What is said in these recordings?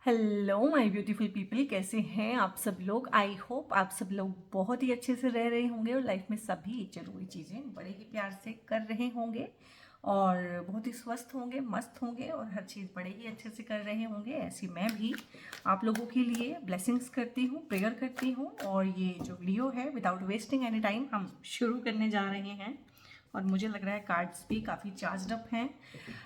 Hello my beautiful people, कैसे हैं आप सब लोग। आई होप आप सब लोग बहुत ही अच्छे से रह रहे होंगे और लाइफ में सभी जरूरी चीज़ें बड़े ही प्यार से कर रहे होंगे और बहुत ही स्वस्थ होंगे, मस्त होंगे और हर चीज़ बड़े ही अच्छे से कर रहे होंगे। ऐसी मैं भी आप लोगों के लिए ब्लेसिंग्स करती हूँ, प्रेयर करती हूँ। और ये जो वीडियो है, विदाउट वेस्टिंग एनी टाइम हम शुरू करने जा रहे हैं। और मुझे लग रहा है कार्ड्स भी काफ़ी चार्ज अप हैं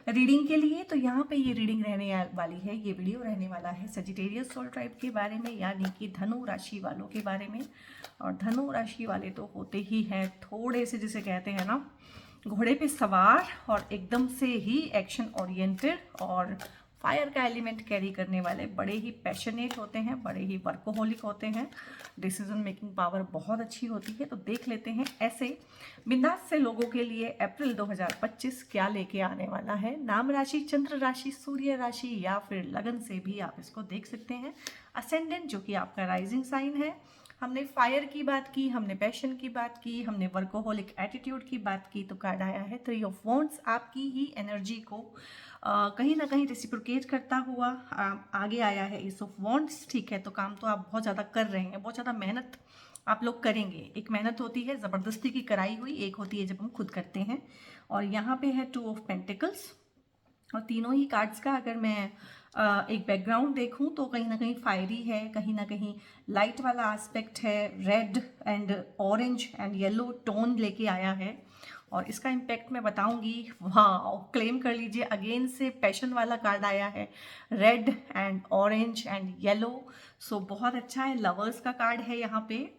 रीडिंग के लिए। तो यहाँ पे ये रीडिंग रहने वाली है, ये वीडियो रहने वाला है सजिटेरियस सोल ट्राइब के बारे में, यानी कि धनु राशि वालों के बारे में। और धनु राशि वाले तो होते ही हैं थोड़े से, जिसे कहते हैं ना, घोड़े पे सवार और एकदम से ही एक्शन ओरिएंटेड और फायर का एलिमेंट कैरी करने वाले, बड़े ही पैशनेट होते हैं, बड़े ही वर्कोहोलिक होते हैं। डिसीजन मेकिंग पावर बहुत अच्छी होती है। तो देख लेते हैं ऐसे बिंदास से लोगों के लिए अप्रैल 2025 क्या लेके आने वाला है। नाम राशि, चंद्र राशि, सूर्य राशि या फिर लगन से भी आप इसको देख सकते हैं। असेंडेंट जो कि आपका राइजिंग साइन है। हमने फायर की बात की, हमने पैशन की बात की, हमने वर्कोहोलिक एटीट्यूड की बात की। तो कार्ड आया है 3 ऑफ वॉन्ड्स। आपकी ही एनर्जी को कहीं ना कहीं रेसिप्रोकेट करता हुआ आगे आया है एस ऑफ वॉन्ड्स। ठीक है, तो काम तो आप बहुत ज़्यादा कर रहे हैं, बहुत ज़्यादा मेहनत आप लोग करेंगे। एक मेहनत होती है ज़बरदस्ती की कराई हुई, एक होती है जब हम खुद करते हैं। और यहाँ पे है 2 ऑफ पेंटिकल्स। और तीनों ही कार्ड्स का अगर मैं एक बैकग्राउंड देखूं तो कहीं ना कहीं फायरी है, कहीं ना कहीं लाइट वाला एस्पेक्ट है, red and orange and yellow tone लेके आया है। और इसका इम्पैक्ट मैं बताऊंगी। वाह, क्लेम कर लीजिए, अगेन से पैशन वाला कार्ड आया है, red and orange and yellow. So बहुत अच्छा है, लवर्स का कार्ड है यहाँ पे।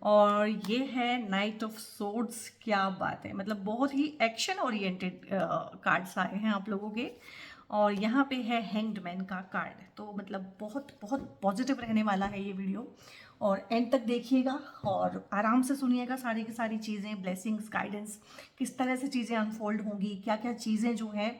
और ये है नाइट ऑफ सोर्ड्स। क्या बात है, मतलब बहुत ही एक्शन ओरिएंटेड कार्ड्स आए हैं आप लोगों के। और यहाँ पे है हैंग्ड मैन का कार्ड। तो मतलब बहुत बहुत पॉजिटिव रहने वाला है ये वीडियो। और एंड तक देखिएगा और आराम से सुनिएगा सारी की सारी चीज़ें, ब्लेसिंग्स, गाइडेंस, किस तरह से चीज़ें अनफोल्ड होंगी, क्या क्या चीज़ें जो है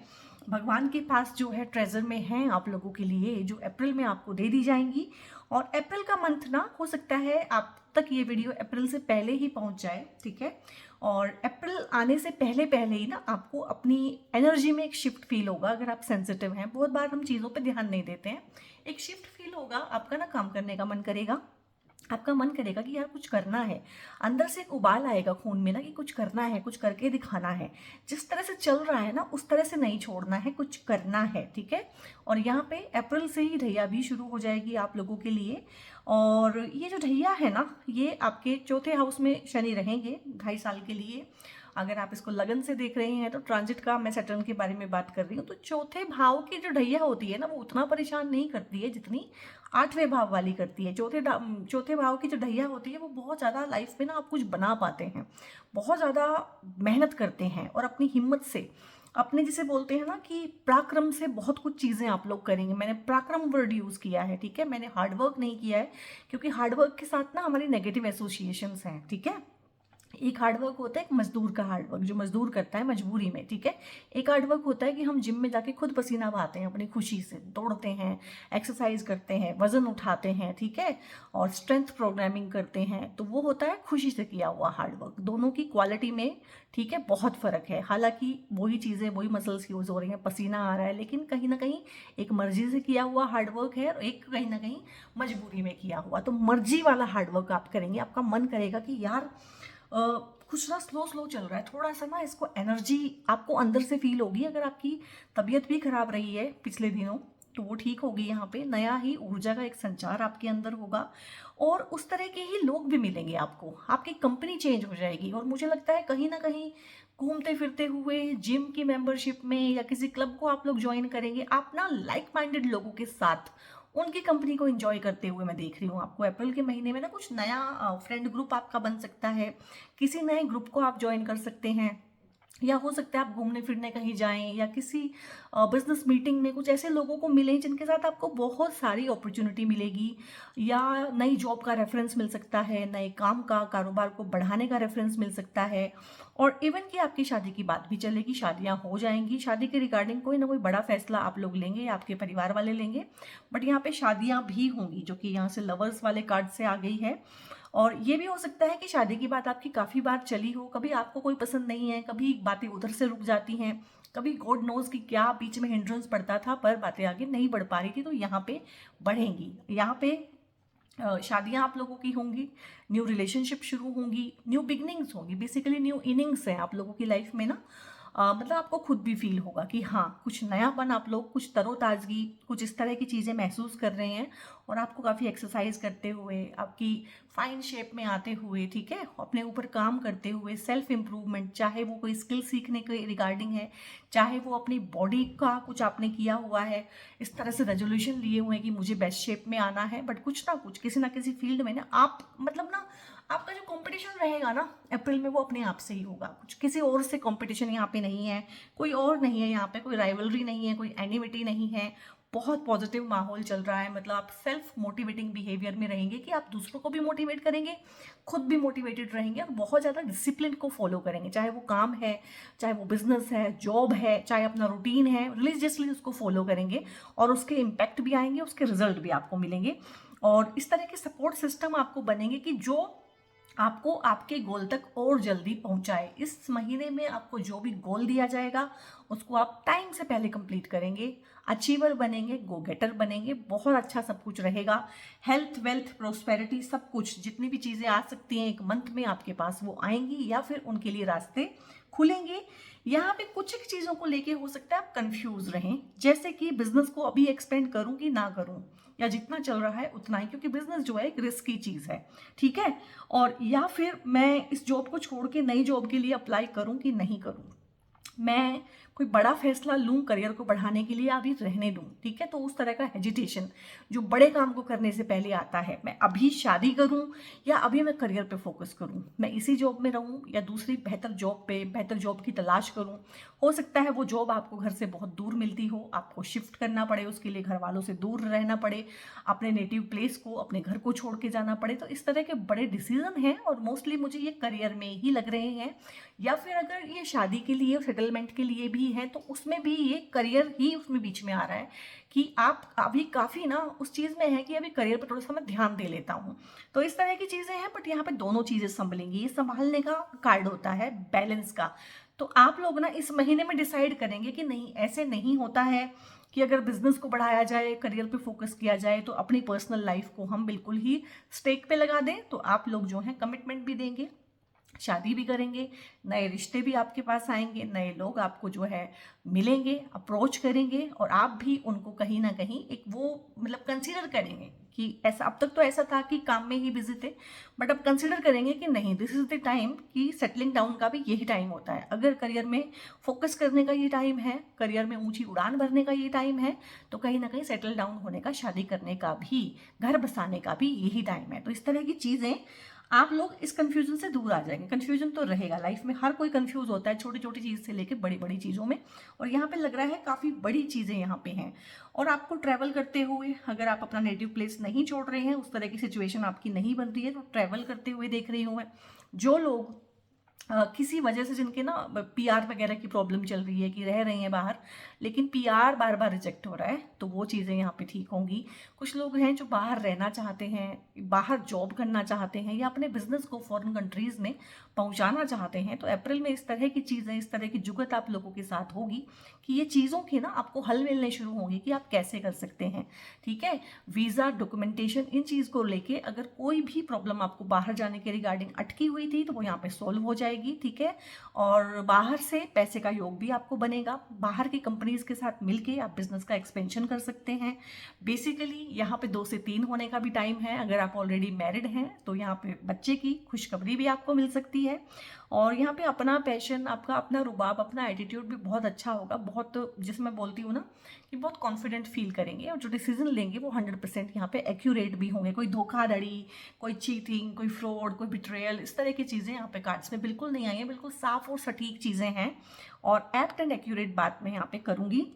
भगवान के पास जो है ट्रेजर में हैं आप लोगों के लिए, जो अप्रैल में आपको दे दी जाएंगी। और अप्रैल का मंथ ना, हो सकता है आप तक ये वीडियो अप्रैल से पहले ही पहुंच जाए, ठीक है। और अप्रैल आने से पहले पहले ही ना आपको अपनी एनर्जी में एक शिफ्ट फील होगा। अगर आप सेंसिटिव हैं, बहुत बार हम चीज़ों पे ध्यान नहीं देते हैं, एक शिफ्ट फील होगा, आपका ना काम करने का मन करेगा, आपका मन करेगा कि यार कुछ करना है। अंदर से एक उबाल आएगा खून में ना कि कुछ करना है, कुछ करके दिखाना है। जिस तरह से चल रहा है ना उस तरह से नहीं छोड़ना है, कुछ करना है, ठीक है। और यहाँ पे अप्रैल से ही ढैया भी शुरू हो जाएगी आप लोगों के लिए। और ये जो ढैया है ना, ये आपके चौथे हाउस में शनि रहेंगे 2.5 साल के लिए। अगर आप इसको लगन से देख रहे हैं तो ट्रांजिट का मैं सैटर्न के बारे में बात कर रही हूँ। तो चौथे भाव की जो ढैया होती है ना, वो उतना परेशान नहीं करती है जितनी 8वें भाव वाली करती है। चौथे भाव की जो ढैया होती है वो बहुत ज़्यादा लाइफ में ना आप कुछ बना पाते हैं, बहुत ज़्यादा मेहनत करते हैं और अपनी हिम्मत से, अपने जिसे बोलते हैं ना कि पराक्रम से बहुत कुछ चीज़ें आप लोग करेंगे। मैंने पराक्रम वर्ड यूज़ किया है, ठीक है, मैंने हार्डवर्क नहीं किया है, क्योंकि हार्डवर्क के साथ ना हमारी नेगेटिव एसोसिएशंस हैं, ठीक है। एक हार्डवर्क होता है, एक मजदूर का हार्डवर्क, जो मजदूर करता है मजबूरी में, ठीक है। एक हार्डवर्क होता है कि हम जिम में जाके खुद पसीना बहाते हैं, अपनी खुशी से दौड़ते हैं, एक्सरसाइज करते हैं, वजन उठाते हैं, ठीक है, और स्ट्रेंथ प्रोग्रामिंग करते हैं। तो वो होता है खुशी से किया हुआ हार्डवर्क। दोनों की क्वालिटी में, ठीक है, बहुत फर्क है। हालांकि वही चीज़ें, वही मसल्स यूज हो रही हैं, पसीना आ रहा है, लेकिन कहीं ना कहीं एक मर्जी से किया हुआ हार्डवर्क है और एक कहीं ना कहीं मजबूरी में किया हुआ। तो मर्जी वाला हार्डवर्क आप करेंगे, आपका मन करेगा कि यार कुछ ना स्लो स्लो चल रहा है, थोड़ा सा ना इसको एनर्जी आपको अंदर से फील होगी। अगर आपकी तबीयत भी खराब रही है पिछले दिनों तो वो ठीक होगी। यहाँ पे नया ही ऊर्जा का एक संचार आपके अंदर होगा और उस तरह के ही लोग भी मिलेंगे आपको, आपकी कंपनी चेंज हो जाएगी। और मुझे लगता है कहीं ना कहीं घूमते फिरते हुए जिम की मेंबरशिप में या किसी क्लब को आप लोग ज्वाइन करेंगे, आप ना लाइक माइंडेड लोगों के साथ उनकी कंपनी को एंजॉय करते हुए मैं देख रही हूँ आपको। अप्रैल के महीने में ना कुछ नया फ्रेंड ग्रुप आपका बन सकता है, किसी नए ग्रुप को आप ज्वाइन कर सकते हैं, या हो सकता है आप घूमने फिरने कहीं जाएं या किसी बिजनेस मीटिंग में कुछ ऐसे लोगों को मिलें जिनके साथ आपको बहुत सारी अपॉर्चुनिटी मिलेगी, या नई जॉब का रेफरेंस मिल सकता है, नए काम का, कारोबार को बढ़ाने का रेफरेंस मिल सकता है। और इवन कि आपकी शादी की बात भी चलेगी, शादियां हो जाएंगी, शादी के रिगार्डिंग कोई ना कोई बड़ा फैसला आप लोग लेंगे या आपके परिवार वाले लेंगे, बट यहाँ पे शादियां भी होंगी, जो कि यहाँ से लवर्स वाले कार्ड से आ गई है। और ये भी हो सकता है कि शादी की बात आपकी काफ़ी बार चली हो, कभी आपको कोई पसंद नहीं है, कभी बातें उधर से रुक जाती हैं, कभी गॉड नोज कि क्या बीच में हिंड्रेंस पड़ता था पर बातें आगे नहीं बढ़ पा रही थी, तो यहाँ पे बढ़ेंगी। यहाँ पे शादियाँ आप लोगों की होंगी, न्यू रिलेशनशिप शुरू होंगी, न्यू बिगनिंग्स होंगी, बेसिकली न्यू इनिंग्स हैं आप लोगों की लाइफ में ना। मतलब आपको खुद भी फील होगा कि हाँ कुछ नयापन, आप लोग कुछ तरोताजगी, कुछ इस तरह की चीज़ें महसूस कर रहे हैं। और आपको काफ़ी एक्सरसाइज करते हुए, आपकी फाइन शेप में आते हुए, ठीक है, अपने ऊपर काम करते हुए, सेल्फ इम्प्रूवमेंट, चाहे वो कोई स्किल सीखने के रिगार्डिंग है, चाहे वो अपनी बॉडी का कुछ आपने किया हुआ है, इस तरह से रेजोल्यूशन लिए हुए हैं कि मुझे बेस्ट शेप में आना है, बट कुछ ना कुछ किसी ना किसी फील्ड में ना आप मतलब ना आपका जो कंपटीशन रहेगा ना अप्रैल में, वो अपने आप से ही होगा। कुछ किसी और से कंपटीशन यहाँ पे नहीं है, कोई और नहीं है यहाँ पे, कोई राइवलरी नहीं है, कोई एनिमिटी नहीं है। बहुत पॉजिटिव माहौल चल रहा है। मतलब आप सेल्फ मोटिवेटिंग बिहेवियर में रहेंगे कि आप दूसरों को भी मोटिवेट करेंगे, खुद भी मोटिवेटेड रहेंगे और बहुत ज़्यादा डिसिप्लिन को फॉलो करेंगे, चाहे वो काम है, चाहे वो बिजनेस है, जॉब है, चाहे अपना रूटीन है, रिलीजियसली उसको फॉलो करेंगे और उसके इम्पैक्ट भी आएंगे, उसके रिजल्ट भी आपको मिलेंगे। और इस तरह के सपोर्ट सिस्टम आपको बनेंगे कि जो आपको आपके गोल तक और जल्दी पहुंचाए। इस महीने में आपको जो भी गोल दिया जाएगा उसको आप टाइम से पहले कंप्लीट करेंगे, अचीवर बनेंगे, गो गेटर बनेंगे, बहुत अच्छा सब कुछ रहेगा। हेल्थ, वेल्थ, प्रोस्पेरिटी, सब कुछ जितनी भी चीज़ें आ सकती हैं एक मंथ में आपके पास वो आएंगी या फिर उनके लिए रास्ते खुलेंगे। यहाँ पे कुछ एक चीज़ों को लेके हो सकता है आप कंफ्यूज रहें, जैसे कि बिजनेस को अभी एक्सपेंड करूँ कि ना करूँ, या जितना चल रहा है उतना ही, क्योंकि बिजनेस जो है एक रिस्की चीज़ है, ठीक है। और या फिर मैं इस जॉब को छोड़ के नई जॉब के लिए अप्लाई करूं कि नहीं करूं, मैं कोई बड़ा फैसला लूं करियर को बढ़ाने के लिए, अभी रहने दूं, ठीक है। तो उस तरह का हेजिटेशन जो बड़े काम को करने से पहले आता है, मैं अभी शादी करूं या अभी मैं करियर पे फोकस करूं, मैं इसी जॉब में रहूं या दूसरी बेहतर जॉब पे बेहतर जॉब की तलाश करूं। हो सकता है वो जॉब आपको घर से बहुत दूर मिलती हो, आपको शिफ्ट करना पड़े, उसके लिए घर वालों से दूर रहना पड़े, अपने नेटिव प्लेस को, अपने घर को छोड़ के जाना पड़े। तो इस तरह के बड़े डिसीजन हैं और मोस्टली मुझे ये करियर में ही लग रहे हैं। या फिर अगर ये शादी के लिए, सेटलमेंट के लिए भी है, तो उसमें भी ये करियर ही उसमें बीच में आ रहा है कि आप अभी काफ़ी ना उस चीज़ में है कि अभी करियर पर थोड़ा सा मैं ध्यान दे लेता हूँ। तो इस तरह की चीज़ें हैं, बट यहाँ पे दोनों चीज़ें संभलेंगी। ये संभालने का कार्ड होता है बैलेंस का। तो आप लोग ना इस महीने में डिसाइड करेंगे कि नहीं, ऐसे नहीं होता है कि अगर बिजनेस को बढ़ाया जाए, करियर पे फोकस किया जाए, तो अपनी पर्सनल लाइफ को हम बिल्कुल ही स्टेक पे लगा दें। तो आप लोग जो हैं कमिटमेंट भी देंगे, शादी भी करेंगे, नए रिश्ते भी आपके पास आएंगे, नए लोग आपको जो है मिलेंगे, अप्रोच करेंगे, और आप भी उनको कहीं ना कहीं एक वो मतलब कंसीडर करेंगे कि ऐसा, अब तक तो ऐसा था कि काम में ही बिजी थे, बट अब कंसीडर करेंगे कि नहीं, दिस इज द टाइम कि सेटलिंग डाउन का भी यही टाइम होता है। अगर करियर में फोकस करने का ये टाइम है, करियर में ऊंची उड़ान भरने का ये टाइम है, तो कहीं ना कहीं सेटल डाउन होने का, शादी करने का भी, घर बसाने का भी यही टाइम है। तो इस तरह की चीज़ें आप लोग इस कंफ्यूजन से दूर आ जाएंगे। कंफ्यूजन तो रहेगा लाइफ में, हर कोई कंफ्यूज होता है छोटी छोटी चीज़ से लेकर बड़ी बड़ी चीज़ों में, और यहाँ पे लग रहा है काफ़ी बड़ी चीज़ें यहाँ पे हैं। और आपको ट्रैवल करते हुए, अगर आप अपना नेटिव प्लेस नहीं छोड़ रहे हैं, उस तरह की सिचुएशन आपकी नहीं बन रही है, तो ट्रैवल करते हुए देख रही हूँ मैं। जो लोग किसी वजह से, जिनके ना पीआर वगैरह की प्रॉब्लम चल रही है कि रह रहे हैं बाहर लेकिन पीआर बार बार रिजेक्ट हो रहा है, तो वो चीज़ें यहाँ पे ठीक होंगी। कुछ लोग हैं जो बाहर रहना चाहते हैं, बाहर जॉब करना चाहते हैं, या अपने बिजनेस को फॉरेन कंट्रीज़ में पहुँचाना चाहते हैं, तो अप्रैल में इस तरह की चीज़ें, इस तरह की जुगत आप लोगों के साथ होगी कि ये चीज़ों के ना आपको हल मिलने शुरू होंगे कि आप कैसे कर सकते हैं, ठीक है। वीज़ा, डॉक्यूमेंटेशन, इन चीज़ को लेके अगर कोई भी प्रॉब्लम आपको बाहर जाने के रिगार्डिंग अटकी हुई थी, तो वो यहाँ पे सॉल्व हो जाएगी, ठीक है। और बाहर से पैसे का योग भी आपको बनेगा, बाहर की कंपनीज के साथ मिलके आप बिजनेस का एक्सपेंशन कर सकते हैं। बेसिकली यहाँ पे 2 से 3 होने का भी टाइम है। अगर आप ऑलरेडी मैरिड हैं तो यहाँ पे बच्चे की खुशखबरी भी आपको मिल सकती है। और यहाँ पे अपना पैशन, आपका अपना रुबाब, अपना एटीट्यूड भी बहुत अच्छा होगा। बहुत, जिसमें मैं बोलती हूँ ना कि बहुत कॉन्फिडेंट फील करेंगे, और जो डिसीजन लेंगे वो 100% यहाँ पे एक्यूरेट भी होंगे। कोई धोखाधड़ी, कोई चीटिंग, कोई फ्रॉड, कोई बिट्रेयल, इस तरह की चीज़ें यहाँ पे कार्ड्स में बिल्कुल नहीं आई हैं। बिल्कुल साफ और सटीक चीज़ें हैं, और एप्ट एंड एक्यूरेट बात मैं यहाँ पे करूँगी।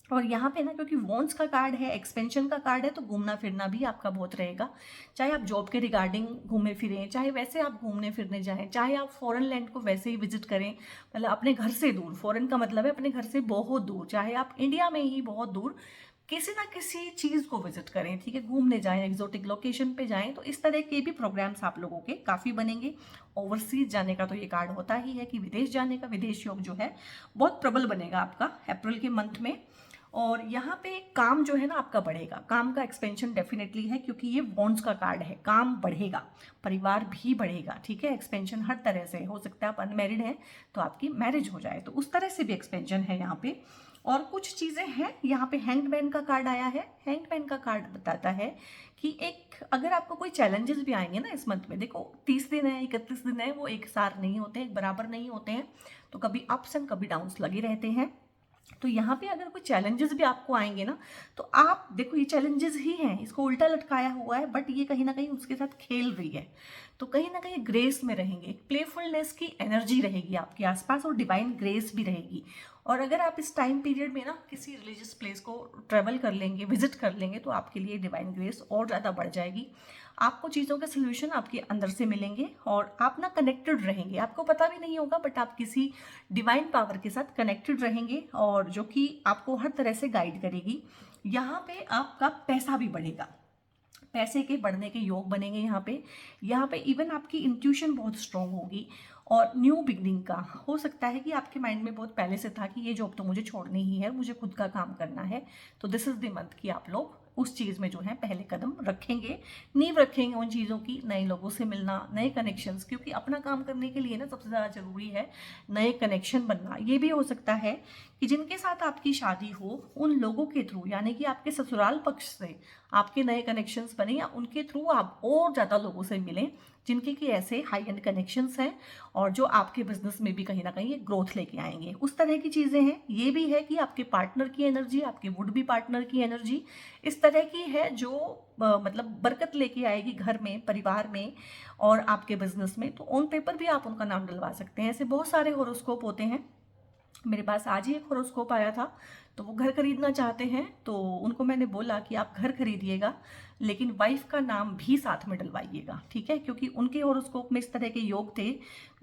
और यहाँ पे ना, क्योंकि वॉन्ट्स का कार्ड है, एक्सपेंशन का कार्ड है, तो घूमना फिरना भी आपका बहुत रहेगा। चाहे आप जॉब के रिगार्डिंग घूमे फिरें, चाहे वैसे आप घूमने फिरने जाएं, चाहे आप फॉरेन लैंड को वैसे ही विजिट करें, मतलब अपने घर से दूर, फॉरेन का मतलब है अपने घर से बहुत दूर, चाहे आप इंडिया में ही बहुत दूर, किसी ना किसी चीज़ को विजिट करें, ठीक है, घूमने जाएं, एक्जोटिक लोकेशन पे जाएं। तो इस तरह के भी प्रोग्राम्स आप लोगों के काफ़ी बनेंगे। ओवरसीज जाने का तो ये कार्ड होता ही है कि विदेश जाने का, विदेश योग जो है बहुत प्रबल बनेगा आपका अप्रैल के मंथ में। और यहाँ पे काम जो है ना आपका बढ़ेगा, काम का एक्सपेंशन डेफिनेटली है, क्योंकि ये वॉन्ड्स का कार्ड है। काम बढ़ेगा, परिवार भी बढ़ेगा, ठीक है, एक्सपेंशन हर तरह से हो सकता है। आप अनमेरिड हैं तो आपकी मैरिज हो जाए, तो उस तरह से भी एक्सपेंशन है यहाँ पे। और कुछ चीज़ें हैं यहाँ पे। हैंग्ड का कार्ड आया है। हैंग्ड का कार्ड बताता है कि एक अगर आपको कोई चैलेंजेस भी आएंगे ना इस मंथ में, देखो 30 दिन है, 31 दिन है, वो एक साथ नहीं होते, एक बराबर नहीं होते हैं, तो कभी अप्स एंड कभी डाउन्स लगे रहते हैं। तो यहाँ पे अगर कोई चैलेंजेस भी आपको आएंगे ना, तो आप देखो ये चैलेंजेस ही हैं, इसको उल्टा लटकाया हुआ है, बट ये कहीं ना कहीं उसके साथ खेल रही है। तो कहीं ना कहीं ग्रेस में रहेंगे, प्लेफुलनेस की एनर्जी रहेगी आपके आसपास, और डिवाइन ग्रेस भी रहेगी। और अगर आप इस टाइम पीरियड में ना किसी रिलीजियस प्लेस को ट्रेवल कर लेंगे, विजिट कर लेंगे, तो आपके लिए डिवाइन ग्रेस और ज़्यादा बढ़ जाएगी। आपको चीज़ों के सोल्यूशन आपके अंदर से मिलेंगे और आप ना कनेक्टेड रहेंगे, आपको पता भी नहीं होगा, बट आप किसी डिवाइन पावर के साथ कनेक्टेड रहेंगे, और जो कि आपको हर तरह से गाइड करेगी। यहाँ पे आपका पैसा भी बढ़ेगा, पैसे के बढ़ने के योग बनेंगे यहाँ पे इवन आपकी इंट्यूशन बहुत स्ट्रांग होगी। और न्यू बिगनिंग का हो सकता है कि आपके माइंड में बहुत पहले से था कि ये जॉब तो मुझे छोड़नी ही है, मुझे खुद का काम करना है। तो दिस इज द मंथ कि आप लोग उस चीज़ में जो है पहले कदम रखेंगे, नींव रखेंगे उन चीज़ों की, नए लोगों से मिलना, नए कनेक्शंस, क्योंकि अपना काम करने के लिए ना सबसे ज़्यादा जरूरी है नए कनेक्शन बनना। ये भी हो सकता है कि जिनके साथ आपकी शादी हो उन लोगों के थ्रू, यानी कि आपके ससुराल पक्ष से आपके नए कनेक्शंस बने, या उनके थ्रू आप और ज़्यादा लोगों से मिलें जिनके कि ऐसे हाई एंड कनेक्शंस हैं, और जो आपके बिजनेस में भी कहीं ना कहीं ग्रोथ लेके आएंगे। उस तरह की चीज़ें हैं। ये भी है कि आपके पार्टनर की एनर्जी, आपके वुड बी पार्टनर की एनर्जी इस तरह की है जो मतलब बरकत लेके आएगी घर में, परिवार में और आपके बिजनेस में। तो ऑन पेपर भी आप उनका नाम डलवा सकते हैं। ऐसे बहुत सारे होरोस्कोप होते हैं। मेरे पास आज ही एक होरोस्कोप आया था, तो वो घर खरीदना चाहते हैं, तो उनको मैंने बोला कि आप घर खरीदिएगा लेकिन वाइफ का नाम भी साथ में डलवाइएगा, ठीक है, क्योंकि उनके होरोस्कोप में इस तरह के योग थे,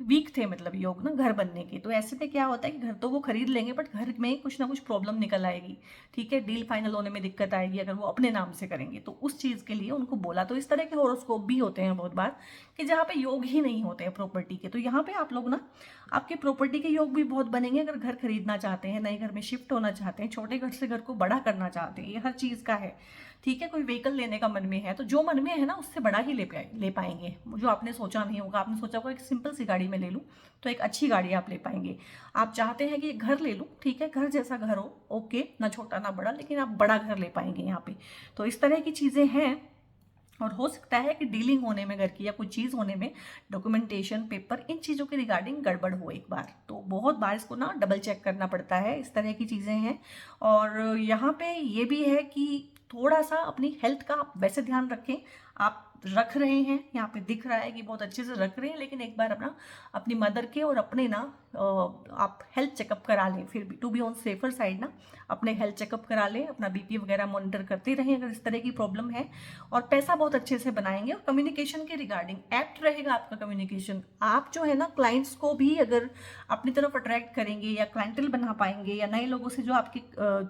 वीक थे, मतलब योग ना घर बनने के। तो ऐसे में क्या होता है कि घर तो वो खरीद लेंगे बट घर में कुछ ना कुछ प्रॉब्लम निकल आएगी, ठीक है, डील फाइनल होने में दिक्कत आएगी अगर वो अपने नाम से करेंगे। तो उस चीज़ के लिए उनको बोला। तो इस तरह के होरोस्कोप भी होते हैं बहुत बार कि जहाँ पे योग ही नहीं होते हैं प्रॉपर्टी के। तो यहाँ पे आप लोग ना आपके प्रॉपर्टी के योग भी बहुत बनेंगे। अगर घर खरीदना चाहते हैं, नए घर में शिफ्ट होना चाहते हैं, छोटे घर से घर को बड़ा करना चाहते हैं, ये हर चीज़ का है, ठीक है। कोई व्हीकल लेने का मन में है तो जो मन में है ना उससे बड़ा ही ले पाएंगे। जो आपने सोचा नहीं होगा, आपने सोचा होगा एक सिंपल सी गाड़ी में ले लूँ, तो एक अच्छी गाड़ी आप ले पाएंगे। आप चाहते हैं कि एक घर ले लूँ, ठीक है, घर जैसा घर हो, ओके, ना छोटा ना बड़ा, लेकिन आप बड़ा घर ले पाएंगे यहाँ पे। तो इस तरह की चीज़ें हैं। और हो सकता है कि डीलिंग होने में घर की या कोई चीज़ होने में, डॉक्यूमेंटेशन, पेपर, इन चीज़ों के रिगार्डिंग गड़बड़ हो एक बार, तो बहुत बार इसको ना डबल चेक करना पड़ता है। इस तरह की चीज़ें हैं। और यहाँ पे ये भी है कि थोड़ा सा अपनी हेल्थ का आप वैसे ध्यान रखें। आप रख रहे हैं, यहाँ पे दिख रहा है कि बहुत अच्छे से रख रहे हैं, लेकिन एक बार अपनी मदर के और अपने ना आप हेल्थ चेकअप करा लें। फिर भी to be on safer side ना अपने हेल्थ चेकअप करा लें, अपना बीपी वगैरह मॉनिटर करते रहें अगर इस तरह की प्रॉब्लम है। और पैसा बहुत अच्छे से बनाएंगे। और कम्युनिकेशन के रिगार्डिंग एप्ट रहेगा आपका कम्युनिकेशन। आप जो है ना क्लाइंट्स को भी अगर अपनी तरफ अट्रैक्ट करेंगे या क्लाइंटल बना पाएंगे, या नए लोगों से जो आपकी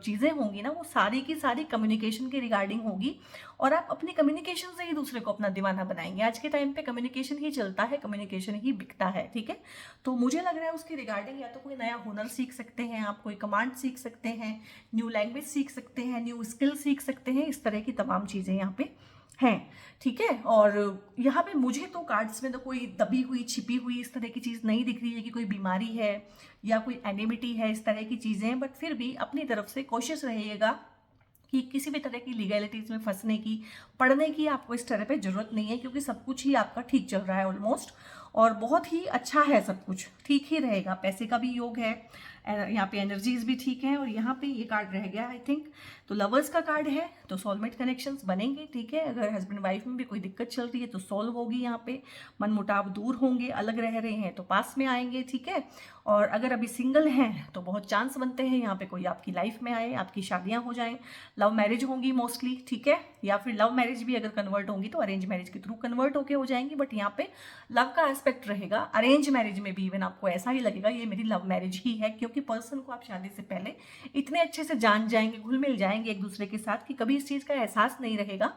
चीज़ें होंगी ना, वो सारी की सारी कम्युनिकेशन के रिगार्डिंग होगी। और आप अपनी कम्युनिकेशन से ही दूसरे को अपना दीवाना बनाएंगे। आज के टाइम पे कम्युनिकेशन ही चलता है, कम्युनिकेशन ही बिकता है, ठीक है। तो मुझे लग रहा है उसके रिगार्डिंग या तो कोई नया हुनर सीख सकते हैं आप, कोई कमांड सीख सकते हैं, न्यू लैंग्वेज सीख सकते हैं, न्यू स्किल सीख सकते हैं। इस तरह की तमाम चीज़ें यहाँ पे हैं, ठीक है। और यहाँ पे मुझे तो कार्ड्स में तो कोई दबी हुई, छिपी हुई इस तरह की चीज़ नहीं दिख रही है कि कोई बीमारी है या कोई एनिमिटी है, इस तरह की चीज़ें। बट फिर भी अपनी तरफ से कोशिश रहिएगा कि किसी भी तरह की लीगैलिटीज़ में फंसने की, पढ़ने की आपको इस तरह पे ज़रूरत नहीं है, क्योंकि सब कुछ ही आपका ठीक चल रहा है ऑलमोस्ट, और बहुत ही अच्छा है, सब कुछ ठीक ही रहेगा। पैसे का भी योग है, यहाँ पे एनर्जीज भी ठीक है। और यहाँ पे ये कार्ड रह गया आई थिंक, तो लवर्स का कार्ड है, तो सोलमेट कनेक्शंस बनेंगे, ठीक है। अगर हस्बैंड वाइफ में भी कोई दिक्कत चल रही है तो सॉल्व होगी, यहाँ पे मनमुटाव दूर होंगे, अलग रह रहे हैं तो पास में आएंगे, ठीक है। और अगर अभी सिंगल हैं तो बहुत चांस बनते हैं यहाँ पे कोई आपकी लाइफ में आए, आपकी शादियाँ हो जाएं, लव मैरिज होंगी मोस्टली, ठीक है। या फिर लव मैरिज भी अगर कन्वर्ट होंगी तो अरेंज मैरिज के थ्रू कन्वर्ट होके हो जाएंगी। बट यहाँ पे लव का एस्पेक्ट रहेगा। अरेंज मैरिज में भी इवन आपको ऐसा ही लगेगा ये मेरी लव मैरिज ही है, क्योंकि क्योंकि पर्सन को आप शादी से पहले इतने अच्छे से जान जाएंगे, घुल मिल जाएंगे एक दूसरे के साथ कि कभी इस चीज़ का एहसास नहीं रहेगा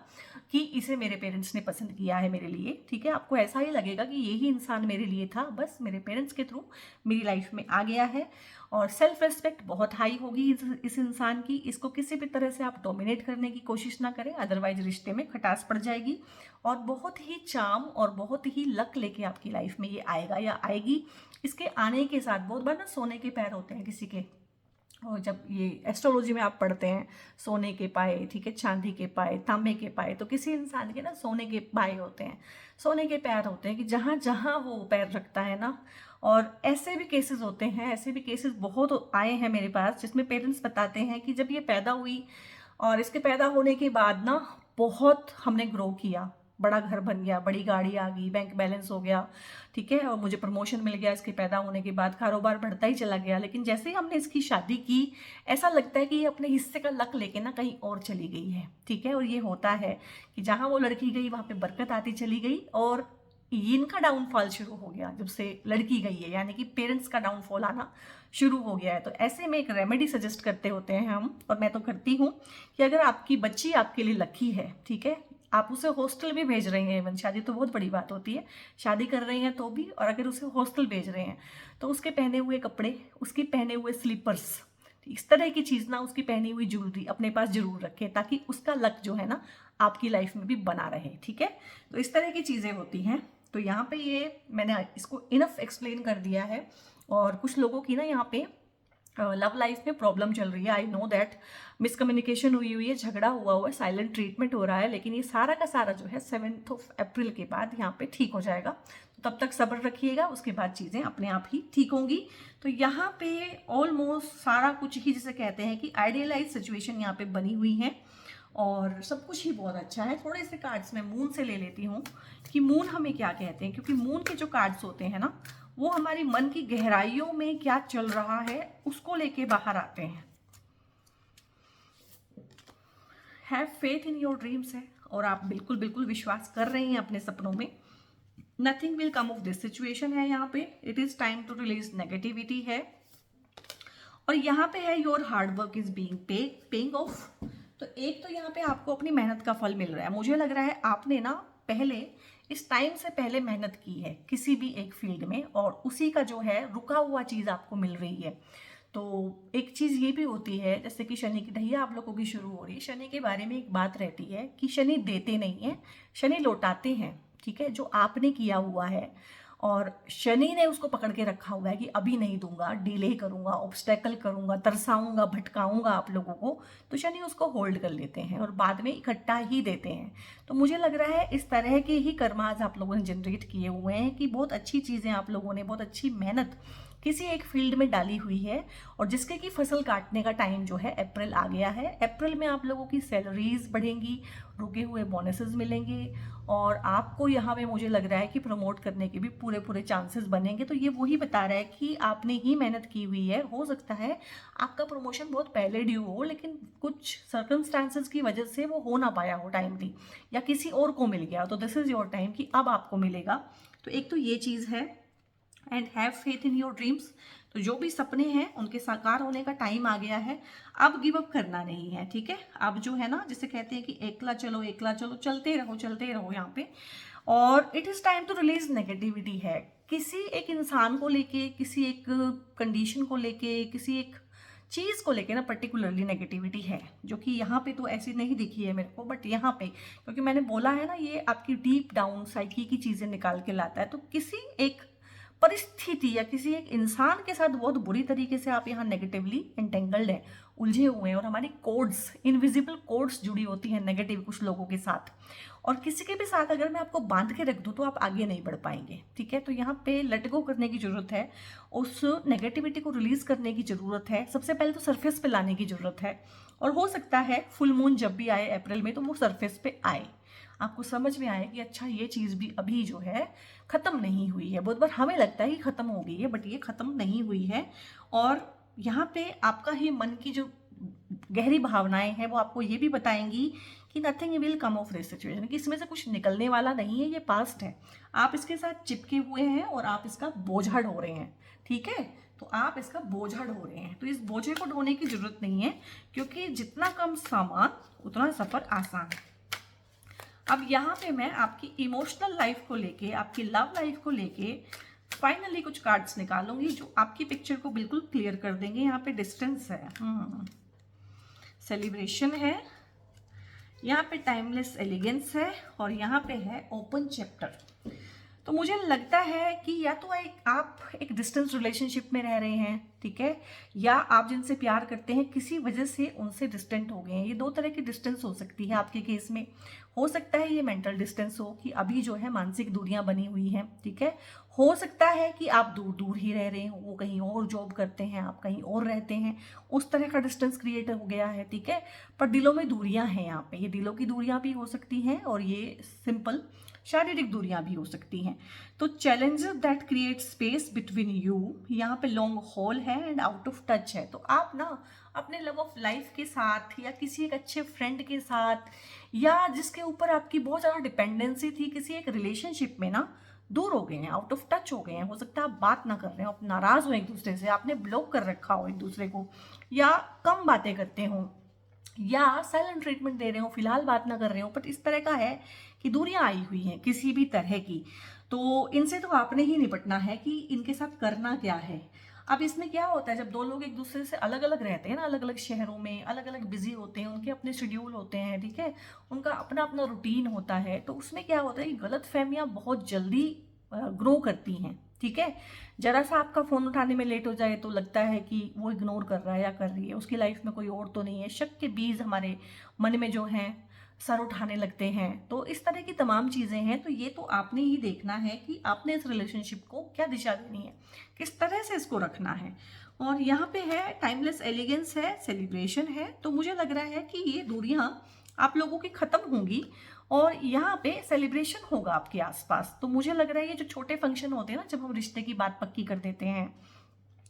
कि इसे मेरे पेरेंट्स ने पसंद किया है मेरे लिए, ठीक है। आपको ऐसा ही लगेगा कि यही इंसान मेरे लिए था, बस मेरे पेरेंट्स के थ्रू मेरी लाइफ में आ गया है। और सेल्फ रिस्पेक्ट बहुत हाई होगी इस इंसान की। इसको किसी भी तरह से आप डोमिनेट करने की कोशिश ना करें, अदरवाइज रिश्ते में खटास पड़ जाएगी। और बहुत ही चार्म और बहुत ही लक लेके आपकी लाइफ में ये आएगा या आएगी। इसके आने के साथ बहुत बार ना सोने के पैर होते हैं किसी के, और जब ये एस्ट्रोलॉजी में आप पढ़ते हैं सोने के पाए, ठीक है, चांदी के पाए, तांबे के पाए, तो किसी इंसान के ना सोने के पाए होते हैं, सोने के पैर होते हैं कि जहाँ जहाँ वो पैर रखता है ना। और ऐसे भी केसेस होते हैं, ऐसे भी केसेस बहुत आए हैं मेरे पास, जिसमें पेरेंट्स बताते हैं कि जब ये पैदा हुई और इसके पैदा होने के बाद ना बहुत हमने ग्रो किया, बड़ा घर बन गया, बड़ी गाड़ी आ गई, बैंक बैलेंस हो गया, ठीक है, और मुझे प्रमोशन मिल गया इसके पैदा होने के बाद, कारोबार बढ़ता ही चला गया। लेकिन जैसे ही हमने इसकी शादी की, ऐसा लगता है कि ये अपने हिस्से का लक लेके ना कहीं और चली गई है, ठीक है। और ये होता है कि जहाँ वो लड़की गई वहाँ पे बरकत आती चली गई, और इनका डाउनफॉल शुरू हो गया जब से लड़की गई है, यानी कि पेरेंट्स का डाउनफॉल आना शुरू हो गया है। तो ऐसे में एक रेमेडी सजेस्ट करते होते हैं हम, और मैं तो करती हूँ कि अगर आपकी बच्ची आपके लिए लकी है, ठीक है, आप उसे हॉस्टल भी भेज रहे हैं, इवन शादी तो बहुत बड़ी बात होती है, शादी कर रहे हैं तो भी, और अगर उसे हॉस्टल भेज रहे हैं तो उसके पहने हुए कपड़े, उसके पहने हुए स्लीपर्स, इस तरह की चीज़ ना, उसकी पहनी हुई ज्वेलरी अपने पास जरूर रखें, ताकि उसका लक जो है ना आपकी लाइफ में भी बना रहे, ठीक है। तो इस तरह की चीज़ें होती हैं। तो यहाँ पे ये मैंने इसको इनफ एक्सप्लेन कर दिया है। और कुछ लोगों की ना यहाँ पे लव लाइफ में प्रॉब्लम चल रही है, आई नो दैट, मिसकम्युनिकेशन हुई है, झगड़ा हुआ है, साइलेंट ट्रीटमेंट हो रहा है, लेकिन ये सारा का सारा जो है 7 अप्रैल के बाद यहाँ पे ठीक हो जाएगा। तो तब तक सब्र रखिएगा, उसके बाद चीज़ें अपने आप ही ठीक होंगी। तो यहाँ पे ऑलमोस्ट सारा कुछ ही, जिसे कहते हैं कि आइडियलाइज सिचुएशन यहाँ पे बनी हुई है, और सब कुछ ही बहुत अच्छा है। थोड़े से कार्ड्स मैं मून से ले लेती हूँ कि मून हमें क्या कहते हैं, क्योंकि मून के जो कार्ड्स होते हैं ना, वो हमारी मन की गहराइयों में क्या चल रहा है उसको लेके बाहर आते हैं। Have faith in your dreams है, और आप बिल्कुल बिल्कुल विश्वास कर रहे हैं अपने सपनों में। Nothing will come of this situation है यहाँ पे। It is time to release negativity है। और यहाँ पे है your hard work is being paying off. तो एक तो यहाँ पे आपको अपनी मेहनत का फल मिल रहा है। मुझे लग रहा है आपने ना पहले, इस टाइम से पहले मेहनत की है किसी भी एक फील्ड में, और उसी का जो है रुका हुआ चीज़ आपको मिल रही है। तो एक चीज़ ये भी होती है, जैसे कि शनि की ढैया आप लोगों की शुरू हो रही है, शनि के बारे में एक बात रहती है कि शनि देते नहीं है, शनि लौटाते हैं, ठीक है, जो आपने किया हुआ है। और शनि ने उसको पकड़ के रखा हुआ है कि अभी नहीं दूंगा, डिले करूंगा, ऑब्स्टेकल करूंगा, तरसाऊंगा, भटकाऊंगा आप लोगों को, तो शनि उसको होल्ड कर लेते हैं और बाद में इकट्ठा ही देते हैं। तो मुझे लग रहा है इस तरह के ही कर्माज आप लोगों ने जनरेट किए हुए हैं कि बहुत अच्छी चीज़ें आप लोगों ने, बहुत अच्छी मेहनत किसी एक फील्ड में डाली हुई है, और जिसके की फसल काटने का टाइम जो है अप्रैल आ गया है। अप्रैल में आप लोगों की सैलरीज बढ़ेंगी, रुके हुए बोनसेस मिलेंगे, और आपको यहाँ पे मुझे लग रहा है कि प्रमोट करने के भी पूरे पूरे चांसेस बनेंगे। तो ये वही बता रहा है कि आपने ही मेहनत की हुई है। हो सकता है आपका प्रमोशन बहुत पहले ड्यू हो, लेकिन कुछ सर्कमस्टांसेस की वजह से वो हो ना पाया हो टाइमली, या किसी और को मिल गया, तो दिस इज योर टाइम कि अब आपको मिलेगा। तो एक तो ये चीज़ है। And have faith in your dreams. तो जो भी सपने हैं उनके साकार होने का टाइम आ गया है। अब गिव अप करना नहीं है, ठीक है। अब जो है ना, जिसे कहते हैं कि एकला चलो, चलते रहो यहाँ पे। और it is time to release negativity है। किसी एक इंसान को लेके, किसी एक कंडीशन को लेके, किसी एक चीज़ को लेके ना पर्टिकुलरली नेगेटिविटी है, जो कि यहाँ पे तो ऐसी नहीं दिखी है मेरे को, बट यहाँ पे, क्योंकि मैंने बोला है ना, ये आपकी डीप डाउन साइकी की चीज़ें निकाल के लाता है। तो किसी एक परिस्थिति या किसी एक इंसान के साथ बहुत बुरी तरीके से आप यहाँ नेगेटिवली इंटेंगल्ड हैं, उलझे हुए हैं, और हमारी कोड्स, इनविजिबल कोड्स जुड़ी होती हैं नेगेटिव कुछ लोगों के साथ। और किसी के भी साथ अगर मैं आपको बांध के रख दूँ तो आप आगे नहीं बढ़ पाएंगे, ठीक है। तो यहाँ पे लेट गो करने की ज़रूरत है, उस नेगेटिविटी को रिलीज करने की ज़रूरत है। सबसे पहले तो सरफेस पे लाने की ज़रूरत है, और हो सकता है फुल मून जब भी आए अप्रैल में, तो वो सरफेस पे आए, आपको समझ में आए कि अच्छा ये चीज़ भी अभी जो है ख़त्म नहीं हुई है। बहुत बार हमें लगता है कि ख़त्म हो गई है, बट ये ख़त्म नहीं हुई है। और यहाँ पे आपका ही मन की जो गहरी भावनाएं हैं वो आपको ये भी बताएंगी कि nothing will come of this situation, कि इसमें से कुछ निकलने वाला नहीं है, ये पास्ट है, आप इसके साथ चिपके हुए हैं और आप इसका बोझा ढो रहे हैं, ठीक है। तो आप इसका बोझा ढो रहे हैं। तो इस बोझे को ढोने की जरूरत नहीं है, क्योंकि जितना कम सामान उतना सफर आसान है। अब यहाँ पे मैं आपकी इमोशनल लाइफ को लेके, आपकी लव लाइफ को लेके फाइनली कुछ कार्ड्स निकालूंगी जो आपकी पिक्चर को बिल्कुल क्लियर कर देंगे। यहाँ पे डिस्टेंस है, सेलिब्रेशन है, यहाँ पे टाइमलेस एलिगेंस है, और यहाँ पे है ओपन चैप्टर। तो मुझे लगता है कि या तो आप एक डिस्टेंस रिलेशनशिप में रह रहे हैं, ठीक है, या आप जिनसे प्यार करते हैं किसी वजह से उनसे डिस्टेंट हो गए हैं। ये दो तरह की डिस्टेंस हो सकती है आपके केस में। हो सकता है ये मेंटल डिस्टेंस हो कि अभी जो है मानसिक दूरियां बनी हुई हैं, ठीक है। हो सकता है कि आप दूर दूर ही रह रहे हो, वो कहीं और जॉब करते हैं, आप कहीं और रहते हैं, उस तरह का डिस्टेंस क्रिएट हो गया है, ठीक है। पर दिलों में दूरियां हैं यहाँ पे, ये दिलों की दूरियां भी हो सकती हैं और ये सिंपल शारीरिक दूरियां भी हो सकती हैं। तो challenges that create space between you, यहाँ पे लॉन्ग हॉल है एंड आउट ऑफ टच है। तो आप ना अपने लव ऑफ लाइफ के साथ या किसी एक अच्छे फ्रेंड के साथ या जिसके ऊपर आपकी बहुत ज़्यादा डिपेंडेंसी थी, किसी एक रिलेशनशिप में ना दूर हो गए हैं, आउट ऑफ टच हो गए हैं। हो सकता है आप बात ना कर रहे हो, आप नाराज हो एक दूसरे से, आपने ब्लॉक कर रखा हो एक दूसरे को, या कम बातें करते हो, या साइलेंट ट्रीटमेंट दे रहे हो, फिलहाल बात ना कर रहे हो। बट इस तरह का है कि दूरियां आई हुई हैं किसी भी तरह की। तो इनसे तो आपने ही निपटना है कि इनके साथ करना क्या है। अब इसमें क्या होता है, जब दो लोग एक दूसरे से अलग अलग रहते हैं ना, अलग अलग शहरों में, अलग अलग बिजी होते हैं, उनके अपने शेड्यूल होते हैं, ठीक है, उनका अपना अपना रूटीन होता है, तो उसमें क्या होता है कि गलत फहमियाँ बहुत जल्दी ग्रो करती हैं, ठीक है। जरा सा आपका फ़ोन उठाने में लेट हो जाए तो लगता है कि वो इग्नोर कर रहा है या कर रही है, उसकी लाइफ में कोई और तो नहीं है। शक के बीज हमारे मन में जो हैं सर उठाने लगते हैं। तो इस तरह की तमाम चीज़ें हैं। तो ये तो आपने ही देखना है कि आपने इस रिलेशनशिप को क्या दिशा देनी है, किस तरह से इसको रखना है। और यहाँ पे है टाइमलेस एलिगेंस है, सेलिब्रेशन है। तो मुझे लग रहा है कि ये दूरियां आप लोगों की खत्म होंगी और यहाँ पे सेलिब्रेशन होगा आपके आसपास। तो मुझे लग रहा है ये जो छोटे फंक्शन होते हैं ना, जब हम रिश्ते की बात पक्की कर देते हैं,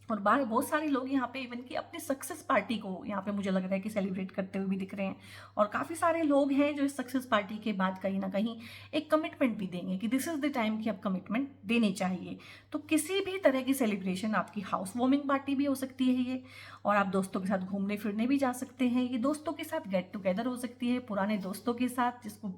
और बाहर बहुत सारे लोग यहाँ पे इवन कि अपनी सक्सेस पार्टी को यहाँ पे मुझे लग रहा है कि सेलिब्रेट करते हुए भी दिख रहे हैं। और काफ़ी सारे लोग हैं जो इस सक्सेस पार्टी के बाद कहीं ना कहीं एक कमिटमेंट भी देंगे कि दिस इज़ द टाइम कि अब कमिटमेंट देनी चाहिए। तो किसी भी तरह की सेलिब्रेशन, आपकी हाउस वार्मिंग पार्टी भी हो सकती है ये, और आप दोस्तों के साथ घूमने फिरने भी जा सकते हैं। ये दोस्तों के साथ गेट टुगेदर हो सकती है, पुराने दोस्तों के साथ, जिसको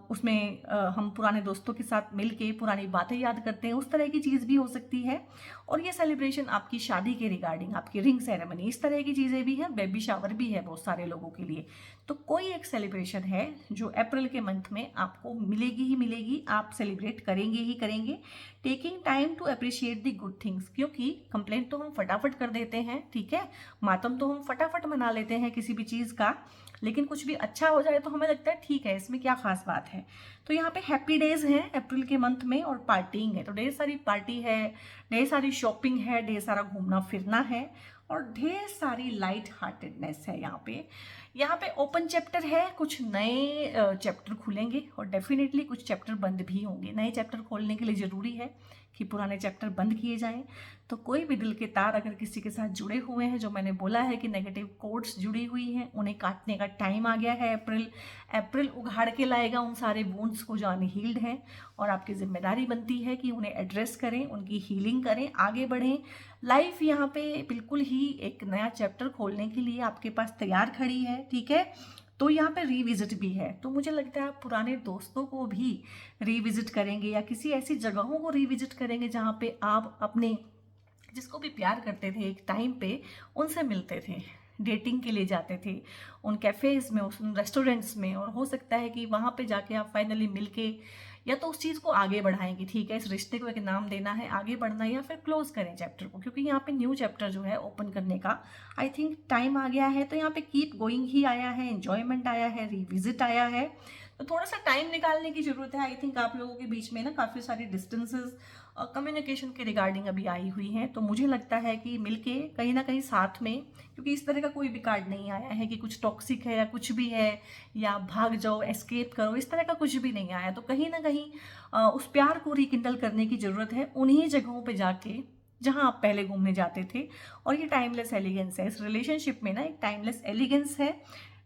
उसमें हम पुराने दोस्तों के साथ मिल के पुरानी बातें याद करते हैं, उस तरह की चीज़ भी हो सकती है। और ये सेलिब्रेशन आपकी शादी के रिगार्डिंग, आपकी रिंग सेरेमनी, इस तरह की चीज़ें भी हैं, बेबी शावर भी है बहुत सारे लोगों के लिए। तो कोई एक सेलिब्रेशन है जो अप्रैल के मंथ में आपको मिलेगी ही मिलेगी, आप सेलिब्रेट करेंगे ही करेंगे। Taking time to appreciate the good things, क्योंकि कंप्लेंट तो हम फटाफट कर देते हैं, ठीक है, मातम तो हम फटाफट मना लेते हैं किसी भी चीज़ का, लेकिन कुछ भी अच्छा हो जाए तो हमें लगता है ठीक है, इसमें क्या खास बात है। तो यहाँ पे हैप्पी डेज हैं अप्रैल के मंथ में, और पार्टिंग है। तो ढेर सारी पार्टी है, ढेर सारी शॉपिंग है, ढेर सारा घूमना फिरना है, और ढेर सारी लाइट हार्टेडनेस है यहाँ पे। यहाँ पे ओपन चैप्टर है, कुछ नए चैप्टर खुलेंगे और डेफिनेटली कुछ चैप्टर बंद भी होंगे। नए चैप्टर खोलने के लिए ज़रूरी है कि पुराने चैप्टर बंद किए जाएं। तो कोई भी दिल के तार अगर किसी के साथ जुड़े हुए हैं, जो मैंने बोला है कि नेगेटिव कोड्स जुड़ी हुई हैं, उन्हें काटने का टाइम आ गया है। अप्रैल उघाड़ के लाएगा उन सारे वुंड्स को जो अनहील्ड हैं, और आपकी जिम्मेदारी बनती है कि उन्हें एड्रेस करें, उनकी हीलिंग करें, आगे बढ़ें। लाइफ यहाँ पे बिल्कुल ही एक नया चैप्टर खोलने के लिए आपके पास तैयार खड़ी है, ठीक है। तो यहाँ पे रीविजिट भी है। तो मुझे लगता है आप पुराने दोस्तों को भी रीविजिट करेंगे, या किसी ऐसी जगहों को रीविजिट करेंगे जहाँ पे आप अपने जिसको भी प्यार करते थे एक टाइम पे, उनसे मिलते थे, डेटिंग के लिए जाते थे, उन कैफ़ेज़ में, उन रेस्टोरेंट्स में। और हो सकता है कि वहाँ पे जाके आप फाइनली मिलके या तो उस चीज़ को आगे बढ़ाएंगे, ठीक है, इस रिश्ते को एक नाम देना है, आगे बढ़ना, या फिर क्लोज करें चैप्टर को, क्योंकि यहाँ पे न्यू चैप्टर जो है ओपन करने का आई थिंक टाइम आ गया है। तो यहाँ पे कीप गोइंग ही आया है, एन्जॉयमेंट आया है, रिविजिट आया है। तो थोड़ा सा टाइम निकालने की ज़रूरत है। आई थिंक आप लोगों के बीच में ना काफ़ी सारी डिस्टेंसेस कम्युनिकेशन के रिगार्डिंग अभी आई हुई हैं। तो मुझे लगता है कि मिलके कहीं ना कहीं साथ में, क्योंकि इस तरह का कोई भी कार्ड नहीं आया है कि कुछ टॉक्सिक है या कुछ भी है, या भाग जाओ, एस्केप करो, इस तरह का कुछ भी नहीं आया। तो कहीं ना कहीं उस प्यार को रिकिंडल करने की ज़रूरत है उन्हीं जगहों पे जाके जहाँ आप पहले घूमने जाते थे। और ये टाइमलेस एलिगेंस है, इस रिलेशनशिप में ना एक टाइमलेस एलिगेंस है।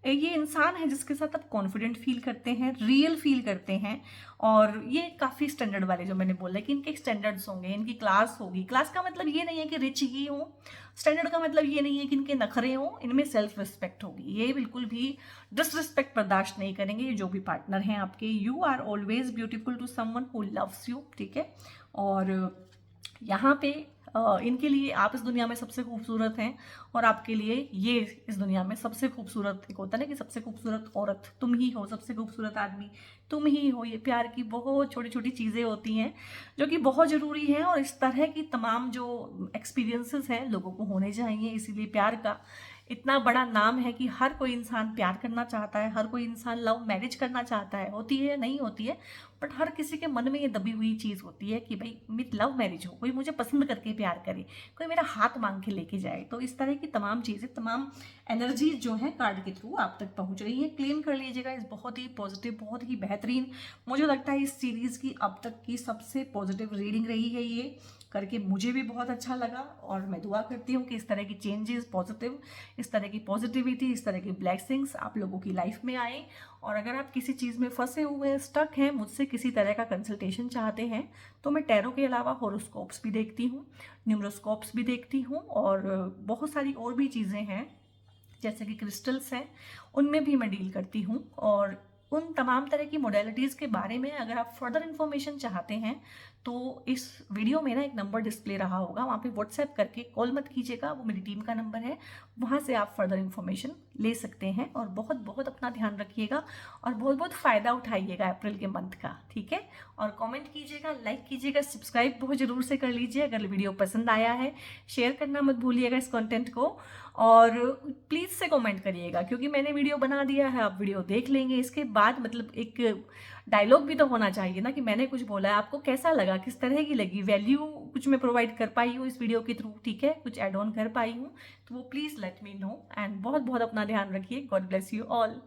ये इंसान है जिसके साथ आप कॉन्फिडेंट फील करते हैं, रियल फील करते हैं। और ये काफ़ी स्टैंडर्ड वाले जो मैंने बोला कि इनके स्टैंडर्ड्स होंगे, इनकी क्लास होगी। क्लास का मतलब ये नहीं है कि रिच ही हो, स्टैंडर्ड का मतलब ये नहीं है कि इनके नखरे हों, इनमें सेल्फ रिस्पेक्ट होगी। ये बिल्कुल भी डिसरिस्पेक्ट बर्दाश्त नहीं करेंगे ये जो भी पार्टनर हैं आपके। You are always beautiful to someone who loves you, ठीक है। और यहाँ पे इनके लिए आप इस दुनिया में सबसे खूबसूरत हैं, और आपके लिए ये इस दुनिया में सबसे खूबसूरत, एक होता है ना कि सबसे खूबसूरत औरत तुम ही हो, सबसे खूबसूरत आदमी तुम ही हो। ये प्यार की बहुत छोटी छोटी चीज़ें होती हैं जो कि बहुत ज़रूरी हैं, और इस तरह की तमाम जो एक्सपीरियंसेस हैं लोगों को होने चाहिए। इसीलिए प्यार का इतना बड़ा नाम है कि हर कोई इंसान प्यार करना चाहता है, हर कोई इंसान लव मैरिज करना चाहता है। होती है नहीं होती है, बट हर किसी के मन में ये दबी हुई चीज़ होती है कि भाई मेरी लव मैरिज हो, कोई मुझे पसंद करके प्यार करे, कोई मेरा हाथ मांग के लेके जाए। तो इस तरह की तमाम चीज़ें, तमाम एनर्जीज जो है कार्ड के थ्रू आप तक पहुंच रही है। क्लेम कर लीजिएगा इस बहुत ही पॉजिटिव, बहुत ही बेहतरीन, मुझे लगता है इस सीरीज़ की अब तक की सबसे पॉजिटिव रीडिंग रही है। ये करके मुझे भी बहुत अच्छा लगा, और मैं दुआ करती हूँ कि इस तरह की चेंजेस पॉजिटिव, इस तरह की पॉजिटिविटी, इस तरह की ब्लेसिंग्स आप लोगों की लाइफ में आए। और अगर आप किसी चीज़ में फंसे हुए हैं, स्टक हैं, मुझसे किसी तरह का कंसल्टेशन चाहते हैं, तो मैं टैरो के अलावा हॉरोस्कोप्स भी देखती हूँ, न्यूमरोस्कोप्स भी देखती हूँ, और बहुत सारी और भी चीज़ें हैं जैसे कि क्रिस्टल्स हैं, उनमें भी मैं डील करती हूँ। और उन तमाम तरह की मोडेलिटीज़ के बारे में अगर आप फर्दर इन्फॉर्मेशन चाहते हैं तो इस वीडियो में ना एक नंबर डिस्प्ले रहा होगा, वहाँ पे व्हाट्सएप करके कॉल मत कीजिएगा, वो मेरी टीम का नंबर है, वहाँ से आप फर्दर इन्फॉर्मेशन ले सकते हैं। और बहुत बहुत अपना ध्यान रखिएगा, और बहुत बहुत फ़ायदा उठाइएगा अप्रैल के मंथ का, ठीक है। और कमेंट कीजिएगा, लाइक कीजिएगा, सब्सक्राइब बहुत ज़रूर से कर लीजिए अगर वीडियो पसंद आया है। शेयर करना मत भूलिएगा इस कंटेंट को, और प्लीज़ से कमेंट करिएगा, क्योंकि मैंने वीडियो बना दिया है, आप वीडियो देख लेंगे, इसके बाद मतलब एक डायलॉग भी तो होना चाहिए ना कि मैंने कुछ बोला है, आपको कैसा लगा, किस तरह की लगी, वैल्यू कुछ मैं प्रोवाइड कर पाई हूँ इस वीडियो के थ्रू, ठीक है, कुछ ऐड ऑन कर पाई हूँ, तो वो please let me know. And बहुत बहुत अपना ध्यान रखिए। God bless you all.